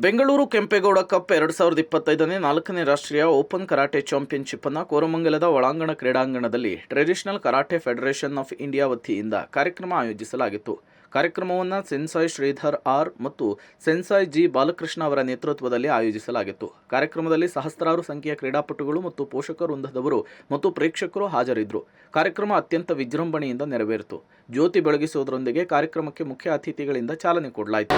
Bengaluru Kempegowda cup 2025ನೇ 4ನೇ ರಾಷ್ಟ್ರೀಯ open karate championship ಅನ್ನು ಕೋರಮಂಗಲದ ಒಳಾಂಗಣ ಕ್ರೀಡಾಂಗಣದಲ್ಲಿ traditional karate federation of India ವತಿಯಿಂದ ಕಾರ್ಯಕ್ರಮ ಆಯೋಜಿಸಲಾಗಿತ್ತು. ಕಾರ್ಯಕ್ರಮವನ್ನು ಸೆನ್ಸಾಯ್ ಶ್ರೀಧರ್ ಆರ್ ಮತ್ತು ಸೆನ್ಸಾಯ್ ಜಿ ಬಾಲಕೃಷ್ಣ ಅವರ ನೇತೃತ್ವದಲ್ಲಿ ಆಯೋಜಿಸಲಾಗಿತ್ತು. ಕಾರ್ಯಕ್ರಮದಲ್ಲಿ ಸಹಸ್ರಾರು ಸಂಖ್ಯೆಯ ಕ್ರೀಡಾಪಟುಗಳು ಮತ್ತು ಪೋಷಕ ವೃಂದದವರು ಮತ್ತು ಪ್ರೇಕ್ಷಕರು ಹಾಜರಿದ್ದರು. ಕಾರ್ಯಕ್ರಮ ಅತ್ಯಂತ ವಿಜೃಂಭಣೆಯಿಂದ ನೆರವೇರಿತು. ಜ್ಯೋತಿ ಬೆಳಗಿಸುವುದರೊಂದಿಗೆ ಕಾರ್ಯಕ್ರಮಕ್ಕೆ ಮುಖ್ಯ ಅತಿಥಿಗಳಿಂದ ಚಾಲನೆ ಕೊಡಲಾಯಿತು.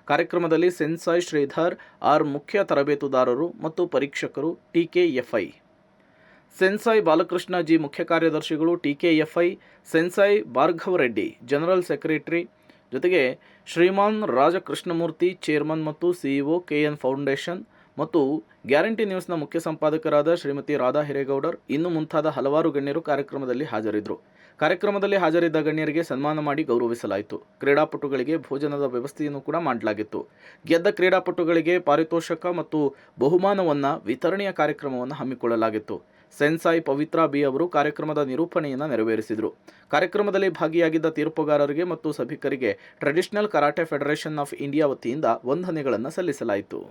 ಕಾರ್ಯಕ್ರಮದಲ್ಲಿ ಸೆನ್ಸಾಯ್ ಶ್ರೀಧರ್ ಆರ್ ಮುಖ್ಯ ತರಬೇತುದಾರರು ಮತ್ತು ಪರೀಕ್ಷಕರು TKFI, ಸೆನ್ಸಾಯ್ ಬಾಲಕೃಷ್ಣ ಜಿ ಮುಖ್ಯ ಕಾರ್ಯದರ್ಶಿಗಳು TKFI, sensei Bhargava Reddy general secretary, ಜೊತೆಗೆ ಶ್ರೀಮಾನ್ ರಾಜಕೃಷ್ಣಮೂರ್ತಿ ಚೇರ್ಮನ್ ಮತ್ತು CEO KN ಫೌಂಡೇಶನ್ ಮತ್ತು ಗ್ಯಾರಂಟಿ ನ್ಯೂಸ್ನ ಮುಖ್ಯ ಸಂಪಾದಕರಾದ ಶ್ರೀಮತಿ ರಾಧಾ ಹಿರೇಗೌಡರ್ ಇನ್ನು ಮುಂತಾದ ಹಲವಾರು ಗಣ್ಯರು ಕಾರ್ಯಕ್ರಮದಲ್ಲಿ ಹಾಜರಿದ್ದರು. ಕಾರ್ಯಕ್ರಮದಲ್ಲಿ ಹಾಜರಿದ್ದ ಗಣ್ಯರಿಗೆ ಸನ್ಮಾನ ಮಾಡಿ ಗೌರವಿಸಲಾಯಿತು. ಕ್ರೀಡಾಪಟುಗಳಿಗೆ ಭೋಜನದ ವ್ಯವಸ್ಥೆಯನ್ನು ಕೂಡ ಮಾಡಲಾಗಿತ್ತು. ಗೆದ್ದ ಕ್ರೀಡಾಪಟುಗಳಿಗೆ ಪಾರಿತೋಷಕ ಮತ್ತು ಬಹುಮಾನವನ್ನು ವಿತರಣೆಯ ಕಾರ್ಯಕ್ರಮವನ್ನು ಹಮ್ಮಿಕೊಳ್ಳಲಾಗಿತ್ತು. ಸೆನ್ಸಾಯ್ ಪವಿತ್ರ ಬಿ ಅವರು ಕಾರ್ಯಕ್ರಮದ ನಿರೂಪಣೆಯನ್ನು ನೆರವೇರಿಸಿದರು. ಕಾರ್ಯಕ್ರಮದಲ್ಲಿ ಭಾಗಿಯಾಗಿದ್ದ ತೀರ್ಪುಗಾರರಿಗೆ ಮತ್ತು ಸಭಿಕರಿಗೆ traditional karate federation of India ವತಿಯಿಂದ ವಂದನೆಗಳನ್ನು ಸಲ್ಲಿಸಲಾಯಿತು.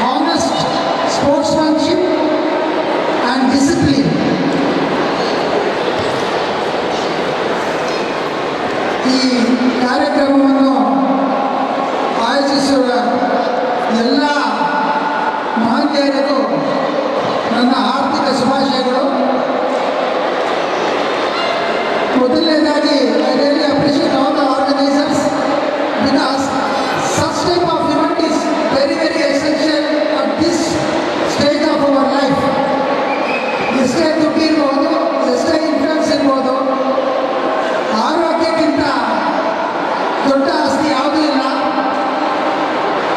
honest sportsmanship and discipline. ಈ ಕಾರ್ಯಕ್ರಮವನ್ನು ಆಯೋಜಿಸುವ ಎಲ್ಲ ಮಹನೀಯರಿಗೂ ನನ್ನ ಆರ್ಥಿಕ ಶುಭಾಶಯಗಳು. ಮೊದಲನೇದಾಗಿ I really appreciate all the organisers because such type of event is very essential at this stage of our life. ಎಷ್ಟೇ ದುಡ್ಡು ಇರ್ಬೋದು, ಎಷ್ಟೇ ಇನ್ಫ್ಲುಯೆನ್ಸ್ ಇರ್ಬೋದು, ಆರೋಗ್ಯಕ್ಕಿಂತ ದೊಡ್ಡ ಆಸ್ತಿ ಯಾವುದೂ ಇಲ್ಲ.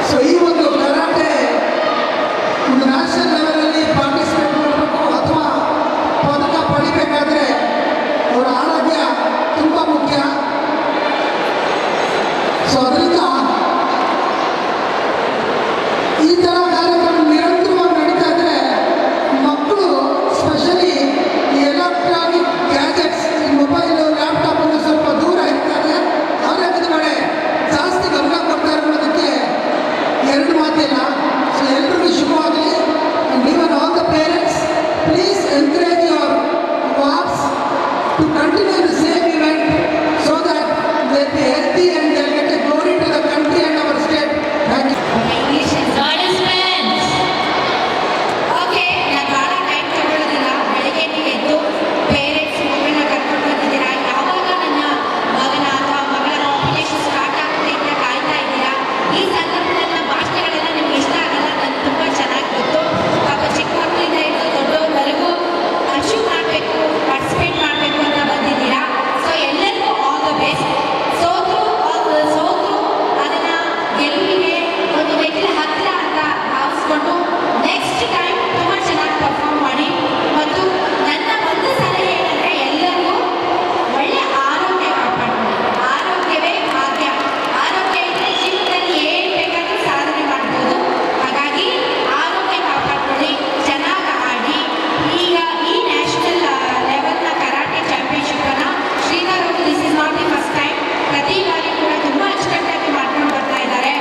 ಸೊ ಈ ಒಂದು ಕರಾಟೆ ಒಂದು ನ್ಯಾಷನಲ್ ಲೆವೆಲಲ್ಲಿ ಪಾರ್ಟಿಸಿಪೇಟ್ ಮಾಡಬೇಕು ಅಥವಾ ಪದಕ ಪಡಿಬೇಕಾದ್ರೆ ಅವರ ಆರೋಗ್ಯ ತುಂಬ ಮುಖ್ಯ. ಸೊ ಅದರಿಂದ ಈ ಥರ ಕಾರ್ಯಕ್ರಮ ನಿರಂತರವಾಗಿ ನಡೀತಾ ಇದ್ರೆ ಮಕ್ಕಳು ಸ್ಪೆಷಲಿ ಈ ಎಲೆಕ್ಟ್ರಾನಿಕ್ ಗ್ಯಾಜೆಟ್ಸ್, ಮೊಬೈಲು, ಲ್ಯಾಪ್ಟಾಪನ್ನು ಸ್ವಲ್ಪ ದೂರ ಇರ್ತಾರೆ, ಆರೋಗ್ಯದ ಕಡೆ ಜಾಸ್ತಿ ಗಮನ ಕೊಡ್ತಾ ಇರೋದಕ್ಕೆ ಎರಡು ಮಾತಿಲ್ಲ. ಸೊ ಎಲ್ರಿಗೂ ಶುಭವಾಗಲಿ. And even all the parents, please encourage your wards to continue the same event so that they be healthy and they'll get a glory to the country and our state. Thank you. English is advertisements. Okay, ನಾನು ಭಾಳ time ತಗೊಳ್ಳೋದಿಲ್ಲ. ಬೆಳಗ್ಗೆ ನೀವು ಎದ್ದು parents ಮಕ್ಕಳನ್ನ ಕರ್ಕೊಂಡು ಬಂದಿದ್ದೀರಾ. ಯಾವಾಗ ನನ್ನ ಮಗನ ಅಥವಾ ಮಗಳ ಕಾಂಪಿಟೇಷನ್ ಸ್ಟಾರ್ಟ್ ಆಗ್ತದೆ ಅಂತ ಕಾಯ್ತಾ ಇದ್ದೀರಾ. ಈ ಸಂದರ್ಭದಲ್ಲಿ ನಮ್ಮ ಭಾಷಣಗಳೆಲ್ಲ ನಿಮ್ಗೆ ಇಷ್ಟ ಆಗಲ್ಲ, ನನಗೆ ತುಂಬ ಚೆನ್ನಾಗಿ ಗೊತ್ತು. ಪಾಪ ಚಿಕ್ಕ ಮಕ್ಕಳಿಂದ ಹಿಡಿದು ದೊಡ್ಡವರೆಗೂ ಅಚೀವ್ ಮಾಡಬೇಕು, ಪಾರ್ಟಿಸಿಪೇಟ್ ಮಾಡಬೇಕು ಅಂತ ಬಂದಿದ್ದೀರಾ. ಸೊ ಎಲ್ಲರಿಗೂ ಆಲ್ ದ ಬೆಸ್ಟ್. ಸೋತು ಅದನ್ನು ಗೆಲುವಿಗೆ ಒಂದು ಮೆಟ್ಟಿಲ ಹತ್ತಿರ ಅಂತ ಭಾವಿಸ್ಕೊಂಡು ನೆಕ್ಸ್ಟ್ ಟೈಮ್ ತುಂಬ ಚೆನ್ನಾಗಿ ಪರ್ಫಾರ್ಮ್ ಮಾಡಿ. ಮತ್ತು ನನ್ನ ಒಂದು ಸಲಹೆ ಏನಂದರೆ ಎಲ್ಲರಿಗೂ ಒಳ್ಳೆಯ ಆರೋಗ್ಯ ಕಾಪಾಡ್ಕೊಳ್ಳಿ. ಆರೋಗ್ಯವೇ ಭಾಗ್ಯ. ಆರೋಗ್ಯ ಇದ್ದರೆ ಜೀವನದಲ್ಲಿ ಏನು ಬೇಕಾದರೂ ಸಾಧನೆ ಮಾಡ್ಬೋದು. ಹಾಗಾಗಿ ಆರೋಗ್ಯ ಕಾಪಾಡ್ಕೊಳ್ಳಿ, ಚೆನ್ನಾಗಿ ಆಡಿ. ಈಗ ಈ ನ್ಯಾಷನಲ್ ಲೆವೆಲ್ನ ಕರಾಟೆ ಚಾಂಪಿಯನ್ಶಿಪ್ಪನ್ನು ಶ್ರೀಧರ್ ಅವರು this is not the first time, ಪ್ರತಿ ಬಾರಿ ಕೂಡ ತುಂಬ ಅಚ್ಚುಕಟ್ಟಾಗಿ ಮಾಡ್ಕೊಂಡು ಬರ್ತಾ ಇದ್ದಾರೆ.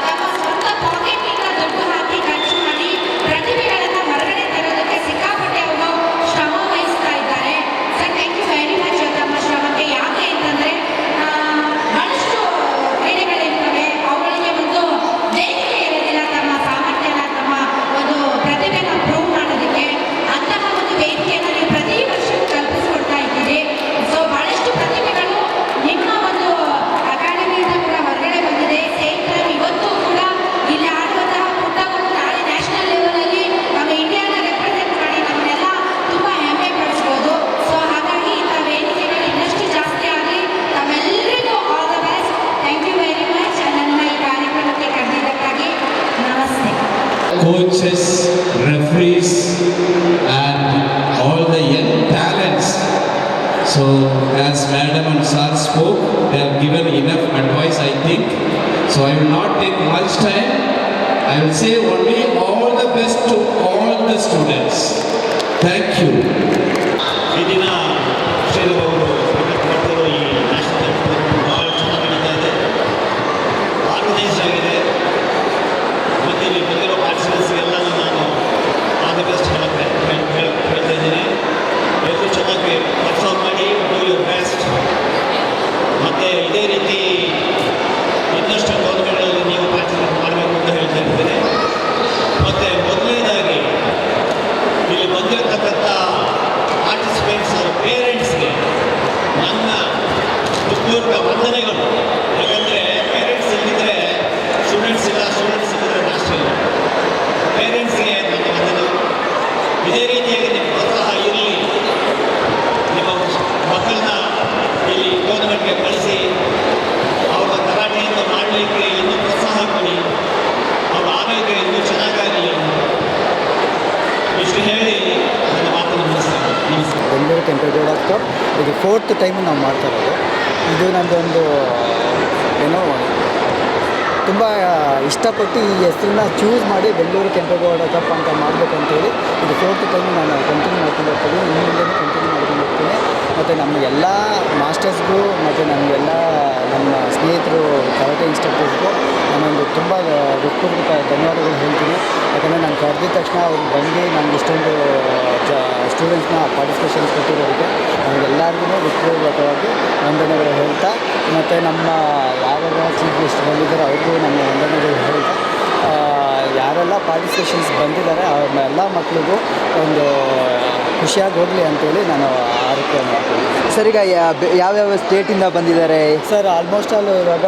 ತಮ್ಮ ಸ್ವಂತ ಪಾಕೆಟ್ನಿಂದ ದುಡ್ಡು ಹಾಕಿ ಖರ್ಚು ಮಾಡಿ ಪ್ರತಿಭೆಗಳನ್ನು ಹೊರಗಡೆ ತರೋದಕ್ಕೆ ಸಿಕ್ಕಾಪಟ್ಟೆ ಅವರು ಶ್ರಮ ವಹಿಸ್ತಾ ಇದ್ದಾರೆ. Sir, thank you very much ತಮ್ಮ ಶ್ರಮಕ್ಕೆ. ಯಾಕೆ ಅಂತಂದರೆ ಬಹಳಷ್ಟು ಕ್ರೀಡೆಗಳಿರ್ತವೆ, ಅವುಗಳಿಗೆ ಒಂದು ವೇದಿಕೆ ಇರೋದಿಲ್ಲ ತಮ್ಮ ಸಾಮರ್ಥ್ಯನ, ತಮ್ಮ ಒಂದು ಪ್ರತಿಭೆನ ಪ್ರೂವ್ ಮಾಡೋದಕ್ಕೆ. ಅಂತಹ ಒಂದು ವೇದಿಕೆಯನ್ನು ನೀವು ಪ್ರತಿ ವರ್ಷ ಕಲ್ಪಿಸ್ಕೊಡ್ತಾ ಇದ್ದೀರಿ. ಸೊ ಬಹಳಷ್ಟು ಪ್ರತಿಭೆಗಳು ನಿಮ್ಮ ಒಂದು ಅಕಾಡೆಮಿಯಿಂದ ಕೂಡ ಹೊರಗಡೆ ಬಂದಿದೆ. ಸೇಮ್ ಟೈಮ್ ಇವತ್ತು ಕೂಡ ಇಲ್ಲಿ ಆಡುವಂತಹ ಪುಟ್ಟಗಳು ನಾಳೆ ನ್ಯಾಷನಲ್ ಲೆವೆಲಲ್ಲಿ ನಮ್ಮ ಇಂಡಿಯಾನ ರೆಪ್ರೆಸೆಂಟ್ ಮಾಡಿ ನಮ್ಮನ್ನೆಲ್ಲ ತುಂಬ ಹೆಮ್ಮೆ ಪಡಿಸ್ಬೋದು. ಸೊ ಹಾಗಾಗಿ ಇಂಥ ವೇದಿಕೆಗಳು ಇನ್ನಷ್ಟು ಜಾಸ್ತಿ ಆಗಲಿ. ತಮ್ಮೆಲ್ಲರಿಗೂ all the best. Thank you very much. ನನ್ನ ಈ ಕಾರ್ಯಕ್ರಮಕ್ಕೆ ಕರೆದಿದ್ದಕ್ಕಾಗಿ ನಮಸ್ತೆ. Coaches, referees, and all the young talents. So, as Madam and Sir spoke, they have given enough advice, I think. So, I will not take much time. I will say only all the best to all the students. Thank you. ಈ ದಿನ ಶ್ರೀಧರ್ ಅವರು ಮಾಡ್ತಿರೋ ಈ national ಭಾಳ ಚೆನ್ನಾಗಿ ನಡೀತಾ ಇದೆ, organise ಆಗಿದೆ. ಮತ್ತು ಇಲ್ಲಿ ಬಂದಿರೋ ಪಾರ್ಟಿಸಿಪೆಂಟ್ಸ್ಗೆಲ್ಲ ನಾನು ಆಲ್ ದಿ ಬೆಸ್ಟ್ ಹೇಳ್ತಾ ಇದ್ದೀನಿ. ಎಲ್ಲರೂ ಚೆನ್ನಾಗಿ ಪರ್ಫಾರ್ಮ್ ಮಾಡಿ, ಡೂ ಯುವರ್ ಬೆಸ್ಟ್. ಮತ್ತು ಇದೇ ರೀತಿ ಇನ್ನಷ್ಟು ಟೂರ್ನಮೆಂಟ್ಗಳಲ್ಲಿ ನೀವು ಪಾರ್ಟಿಸಿಪೇಟ್ ಮಾಡಬೇಕು ಅಂತ ಹೇಳ್ತಾ ಇರ್ತೇನೆ. ಮತ್ತು ಮೊದಲನೇದಾಗಿ ಇಲ್ಲಿ ಬಂದಿರತಕ್ಕಂಥ ಪಾರ್ಟಿಸಿಪೆಂಟ್ಸ್ ಅವರ ಪೇರೆಂಟ್ಸ್ಗೆ ನನ್ನ ಹೃತ್ಪೂರ್ವಕ ವಂದನೆಗಳು. ಯಾಕಂದರೆ ಪೇರೆಂಟ್ಸ್ ಇಲ್ಲಿದ್ದರೆ ಸ್ಟೂಡೆಂಟ್ಸ್ ಇಲ್ಲ, ಸ್ಟೂಡೆಂಟ್ಸ್ ಇದ್ದರೆ ರಾಷ್ಟ್ರ ಇಲ್ಲ. ಪೇರೆಂಟ್ಸ್ಗೆ ನನ್ನ ವಂದನೆಗಳು. ಇದೇ ರೀತಿಯಾಗಿ ನಿಮ್ಮ ಪ್ರೋತ್ಸಾಹ ಇರಲಿ. ನಿಮ್ಮ ಮಕ್ಕಳನ್ನ ಇಲ್ಲಿ ಟೂರ್ನಮೆಂಟ್ಗೆ ಕಳಿಸಿ ಅವರ ಕರಾಟೆಯನ್ನು ಮಾಡಲಿಕ್ಕೆ ಇನ್ನೂ ಪ್ರೋತ್ಸಾಹ ಕೊಡಿ. ಅವರ ಆರೋಗ್ಯ ಇನ್ನೂ ಚೆನ್ನಾಗಾಗಲಿ. ಇಷ್ಟು ಹೇಳಿ ನನ್ನ ಮಾತನ್ನು ಮುಗಿಸ್ತೇನೆ. ನಮಸ್ಕಾರ. ಬೆಂಗಳೂರು ಕೆಂಪೇಗೌಡ ಕಪ್ ಇದು 4th ಟೈಮ್ ನಾವು ಮಾಡ್ತಾ ಇರೋದು. ಇದು ನಮ್ಮದೊಂದು ಏನೋ ತುಂಬ ಇಷ್ಟಪಟ್ಟು ಈ ಹೆಸರನ್ನ ಚೂಸ್ ಮಾಡಿ ಬೆಂಗಳೂರು ಕೆಂಪೇಗೌಡ ಕಪ್ ಅಂತ ಮಾಡಬೇಕು ಅಂತೇಳಿ ಇದು 4th ಟೈಮ್ ನಾನು ಕಂಟಿನ್ಯೂ ಮಾಡ್ಕೊಂಡು ಹೋಗ್ತೀನಿ. ಇನ್ನು ಮುಂದೆ ಕಂಟಿನ್ಯೂ ಮಾಡ್ಕೊಂಡು ಹೋಗ್ತೀನಿ. ಮತ್ತು ನಮ್ಮ ಎಲ್ಲ ಮಾಸ್ಟರ್ಸ್ಗೂ ಮತ್ತು ನಮಗೆಲ್ಲ ನಮ್ಮ ಸ್ನೇಹಿತರು ಕರಾಟೆ ಇನ್ಸ್ಟ್ರಕ್ಟರ್ಸ್ಗೂ ನಾನೊಂದು ತುಂಬ ಹೃತ್ಪೂರ್ವಕ ಧನ್ಯವಾದಗಳು ಹೇಳ್ತೀನಿ. ಯಾಕಂದರೆ ನಾನು ಕರೆದಿದ ತಕ್ಷಣ ಅವ್ರು ಬಂದು ನಮ್ಗೆ ಇಷ್ಟೊಂದು ಸ್ಟೂಡೆಂಟ್ಸ್ನ ಪಾರ್ಟಿಸಿಪೇಷನ್ಸ್ ಕೊಟ್ಟಿರೋರಿಗೆ ನಮಗೆಲ್ಲರಿಗೂ ಹೃತ್ಪೂರ್ವಕವಾಗಿ ವಂದನೆಗಳು ಹೇಳ್ತಾ, ಮತ್ತು ನಮ್ಮ ಯಾವಾಗ ಚೀಫ್ ಗೆಸ್ಟ್ ಬಂದಿದ್ದಾರೋ ಅವ್ರಿಗೂ ನಮ್ಮ ವಂದನೆಗಳು ಹೇಳ್ತಾ, ಯಾರೆಲ್ಲ ಪಾರ್ಟಿಸಿಪೇಷನ್ಸ್ ಬಂದಿದ್ದಾರೆ ಅವ್ರ ಎಲ್ಲ ಮಕ್ಕಳಿಗೂ ಒಂದು ಖುಷಿಯಾಗಿ ಹೋಗಲಿ ಅಂತೇಳಿ ನಾನು ಆರೈಕೆ ಮಾಡ್ತೀನಿ. ಸರ್, ಈಗ ಯಾವ್ಯಾವ ಸ್ಟೇಟಿಂದ ಬಂದಿದ್ದಾರೆ? ಸರ್, ಆಲ್ಮೋಸ್ಟ್ ಆಲ್ ಇವಾಗ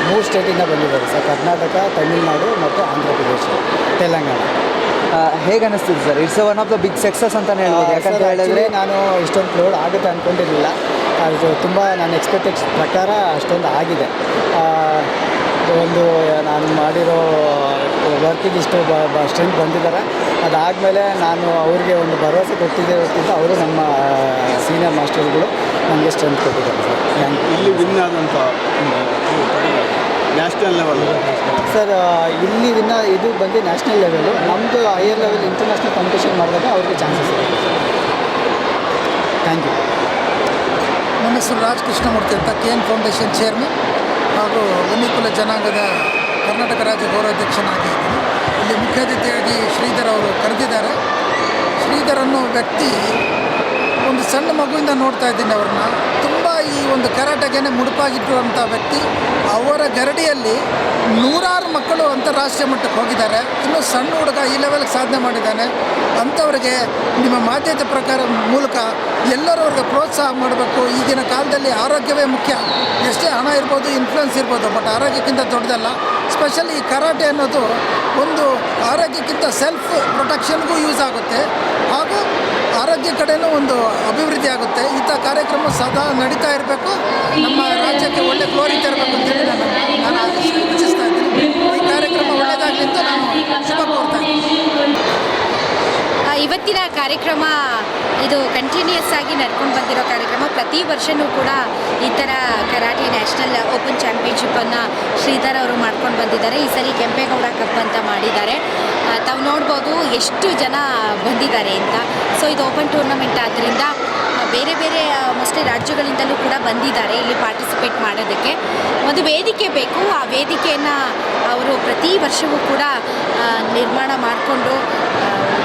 3 ಸ್ಟೇಟಿಂದ ಬಂದಿದ್ದಾರೆ ಸರ್. ಕರ್ನಾಟಕ, ತಮಿಳುನಾಡು ಮತ್ತು ಆಂಧ್ರ ಪ್ರದೇಶ, ತೆಲಂಗಾಣ. ಹೇಗೆ ಅನ್ನಿಸ್ತಿದೆ ಸರ್? It's one of the big success ಅಂತಲೇ ಹೇಳ್ಬೋದು. ಯಾಕಂತ ಹೇಳಿದ್ರೆ ನಾನು ಇಷ್ಟೊಂದು ಕ್ಲೌಡ್ ಆಗುತ್ತೆ ಅಂದ್ಕೊಂಡಿರಲಿಲ್ಲ. ಅದು ತುಂಬ ನನ್ನ ಎಕ್ಸ್ಪೆಕ್ಟೇಷನ್ ಪ್ರಕಾರ ಅಷ್ಟೊಂದು ಆಗಿದೆ. ಒಂದು ನಾನು ಮಾಡಿರೋ ವರ್ಕಿಗೆ ಇಷ್ಟು ಸ್ಟ್ರೆಂತ್ ಬಂದಿದ್ದಾರೆ. ಅದಾದಮೇಲೆ ನಾನು ಅವ್ರಿಗೆ ಒಂದು ಭರವಸೆ ಕೊಟ್ಟಿದ್ದ ಅವರು ನಮ್ಮ ಸೀನಿಯರ್ ಮಾಸ್ಟರ್ಗಳು ನನಗೆ ಸ್ಟ್ರೆಂತ್ ಕೊಟ್ಟಿದ್ದಾರೆ ಸರ್. ಇಲ್ಲಿ ವಿನ್ ಆದಂಥ ನ್ಯಾಷನಲ್ ಲೆವೆಲ್ ಸರ್, ಇಲ್ಲಿ ಇದು ಬಂದು ನ್ಯಾಷನಲ್ ಲೆವೆಲು. ನಮ್ಮದು ಹೈಯರ್ ಲೆವೆಲ್ ಇಂಟರ್ನ್ಯಾಷನಲ್ ಕಾಂಪಿಟೇಷನ್ ಮಾಡಿದಾಗ ಅವ್ರಿಗೆ ಚಾನ್ಸಸ್ ಇದೆ. Thank you. ನನ್ನ ಹೆಸರು ರಾಜ್ ಕೃಷ್ಣಮೂರ್ತಿ ಅಂತ, KN ಫೌಂಡೇಶನ್ ಚೇರ್ಮನ್ ಹಾಗೂ ವನ್ಯಕುಲ ಜನಾಂಗದ ಕರ್ನಾಟಕ ರಾಜ್ಯ ಗೌರವಾಧ್ಯಕ್ಷನಾಗಿದ್ದೀನಿ. ಇಲ್ಲಿ ಮುಖ್ಯ ಅತಿಥಿಯಾಗಿ ಶ್ರೀಧರ್ ಅವರು ಕರೆದಿದ್ದಾರೆ. ಶ್ರೀಧರ್ ಅನ್ನೋ ವ್ಯಕ್ತಿ ಒಂದು ಸಣ್ಣ ಮಗುವಿಂದ ನೋಡ್ತಾ ಇದ್ದೀನಿ ಅವ್ರನ್ನ. ತುಂಬ ಈ ಒಂದು ಕರಾಟೆಗೆ ಮುಡುಪಾಗಿಟ್ಟಿರುವಂಥ ವ್ಯಕ್ತಿ. ಅವರ ಗರಡಿಯಲ್ಲಿ 100 ಮಕ್ಕಳು ಅಂತಾರಾಷ್ಟ್ರೀಯ ಮಟ್ಟಕ್ಕೆ ಹೋಗಿದ್ದಾರೆ. ಇನ್ನೂ ಸಣ್ಣ ಹುಡುಗ ಈ ಲೆವೆಲ್ಗೆ ಸಾಧನೆ ಮಾಡಿದ್ದಾನೆ. ಅಂಥವ್ರಿಗೆ ನಿಮ್ಮ ಮಾಧ್ಯಮದ ಪ್ರಕಾರ ಮೂಲಕ ಎಲ್ಲರೂ ಅವ್ರಿಗೆ ಪ್ರೋತ್ಸಾಹ ಮಾಡಬೇಕು. ಈಗಿನ ಕಾಲದಲ್ಲಿ ಆರೋಗ್ಯವೇ ಮುಖ್ಯ. ಎಷ್ಟೇ ಹಣ ಇರ್ಬೋದು, ಇನ್ಫ್ಲುಯೆನ್ಸ್ ಇರ್ಬೋದು, ಬಟ್ ಆರೋಗ್ಯಕ್ಕಿಂತ ದೊಡ್ಡದಲ್ಲ. ಸ್ಪೆಷಲಿ ಈ ಕರಾಟೆ ಅನ್ನೋದು ಒಂದು ಆರೋಗ್ಯಕ್ಕಿಂತ ಸೆಲ್ಫ್ ಪ್ರೊಟೆಕ್ಷನ್ಗೂ ಯೂಸ್ ಆಗುತ್ತೆ, ಹಾಗೂ ಆರೋಗ್ಯ ಕಡೆಯೂ ಒಂದು ಅಭಿವೃದ್ಧಿ ಆಗುತ್ತೆ. ಇಂಥ ಕಾರ್ಯಕ್ರಮ ಸದಾ ನಡೀತಾ ಇರಬೇಕು. ನಮ್ಮ ರಾಜ್ಯಕ್ಕೆ ಒಳ್ಳೆ ಗ್ಲೋರಿ ತರಬೇಕು ಅಂತೇಳಿ ನಾನು ಇಚ್ಛಿಸ್ತಾ ಇದ್ದೀನಿ. ಈ ಕಾರ್ಯಕ್ರಮ ಒಳ್ಳೆಯದಾಗಲಿ ಅಂತ ನಾನು ಶುಭ ಕೋರ್ತಾ ಇದ್ದೀನಿ. ಇವತ್ತಿನ ಕಾರ್ಯಕ್ರಮ ಇದು ಕಂಟಿನ್ಯೂಯಸ್ ಆಗಿ ನಡ್ಕೊಂಡು ಬಂದಿರೋ ಕಾರ್ಯಕ್ರಮ. ಪ್ರತಿ ವರ್ಷವೂ ಕೂಡ ಈ ಥರ ಕರಾಟೆ ನ್ಯಾಷನಲ್ ಓಪನ್ ಚಾಂಪಿಯನ್ಶಿಪ್ಪನ್ನು ಶ್ರೀಧರ್ ಅವರು ಮಾಡ್ಕೊಂಡು ಬಂದಿದ್ದಾರೆ. ಈ ಸರಿ ಕೆಂಪೇಗೌಡ ಕಪ್ ಅಂತ ಮಾಡಿದ್ದಾರೆ. ತಾವು ನೋಡ್ಬೋದು ಎಷ್ಟು ಜನ ಬಂದಿದ್ದಾರೆ ಅಂತ. ಸೊ ಇದು ಓಪನ್ ಟೂರ್ನಮೆಂಟ್ ಆದ್ದರಿಂದ ಬೇರೆ ಬೇರೆ ಮೋಸ್ಟ್ಲಿ ರಾಜ್ಯಗಳಿಂದಲೂ ಕೂಡ ಬಂದಿದ್ದಾರೆ ಇಲ್ಲಿ ಪಾರ್ಟಿಸಿಪೇಟ್ ಮಾಡೋದಕ್ಕೆ. ಒಂದು ವೇದಿಕೆ ಬೇಕು. ಆ ವೇದಿಕೆಯನ್ನು ಅವರು ಪ್ರತಿ ವರ್ಷವೂ ಕೂಡ ನಿರ್ಮಾಣ ಮಾಡಿಕೊಂಡು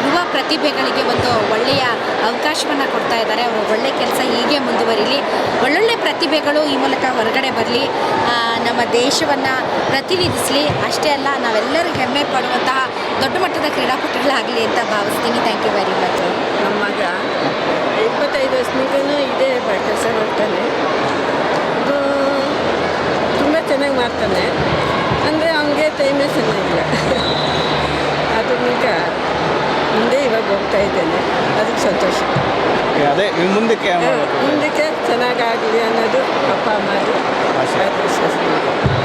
ಯುವ ಪ್ರತಿಭೆಗಳಿಗೆ ಒಂದು ಒಳ್ಳೆಯ ಅವಕಾಶವನ್ನು ಕೊಡ್ತಾ ಇದ್ದಾರೆ. ಅವರು ಒಳ್ಳೆಯ ಕೆಲಸ ಹೀಗೆ ಮುಂದುವರಿಲಿ. ಒಳ್ಳೊಳ್ಳೆ ಪ್ರತಿಭೆಗಳು ಈ ಮೂಲಕ ಹೊರಗಡೆ ಬರಲಿ, ನಮ್ಮ ದೇಶವನ್ನು ಪ್ರತಿನಿಧಿಸಲಿ. ಅಷ್ಟೇ ಅಲ್ಲ, ನಾವೆಲ್ಲರೂ ಹೆಮ್ಮೆ ಪಡುವಂತಹ ದೊಡ್ಡ ಮಟ್ಟದ ಕ್ರೀಡಾಪಟುಗಳಾಗಲಿ ಅಂತ ಭಾವಿಸ್ತೀನಿ. Thank you very much. ನಮ್ಮ ಮಗ 25 ವರ್ಷನಿಗೂ ಇದೇ ಕೆಲಸ ಮಾಡ್ತಾನೆ. ತುಂಬ ಚೆನ್ನಾಗಿ ಮಾಡ್ತಾನೆ. ಅಂದರೆ ಅವನಿಗೆ ಟೈಮೇ ಚೆನ್ನಾಗಿಲ್ಲ. ಅದು ಈಗ ಮುಂದೆ ಇವಾಗ ಹೋಗ್ತಾ ಇದ್ದೇನೆ. ಅದಕ್ಕೆ ಸಂತೋಷ. ಅದೇ ಮುಂದಕ್ಕೆ ಚೆನ್ನಾಗಾಗಲಿ ಅನ್ನೋದು ಅಪ್ಪ ಅಮ್ಮದು ಆಶೀರ್ವಾದ.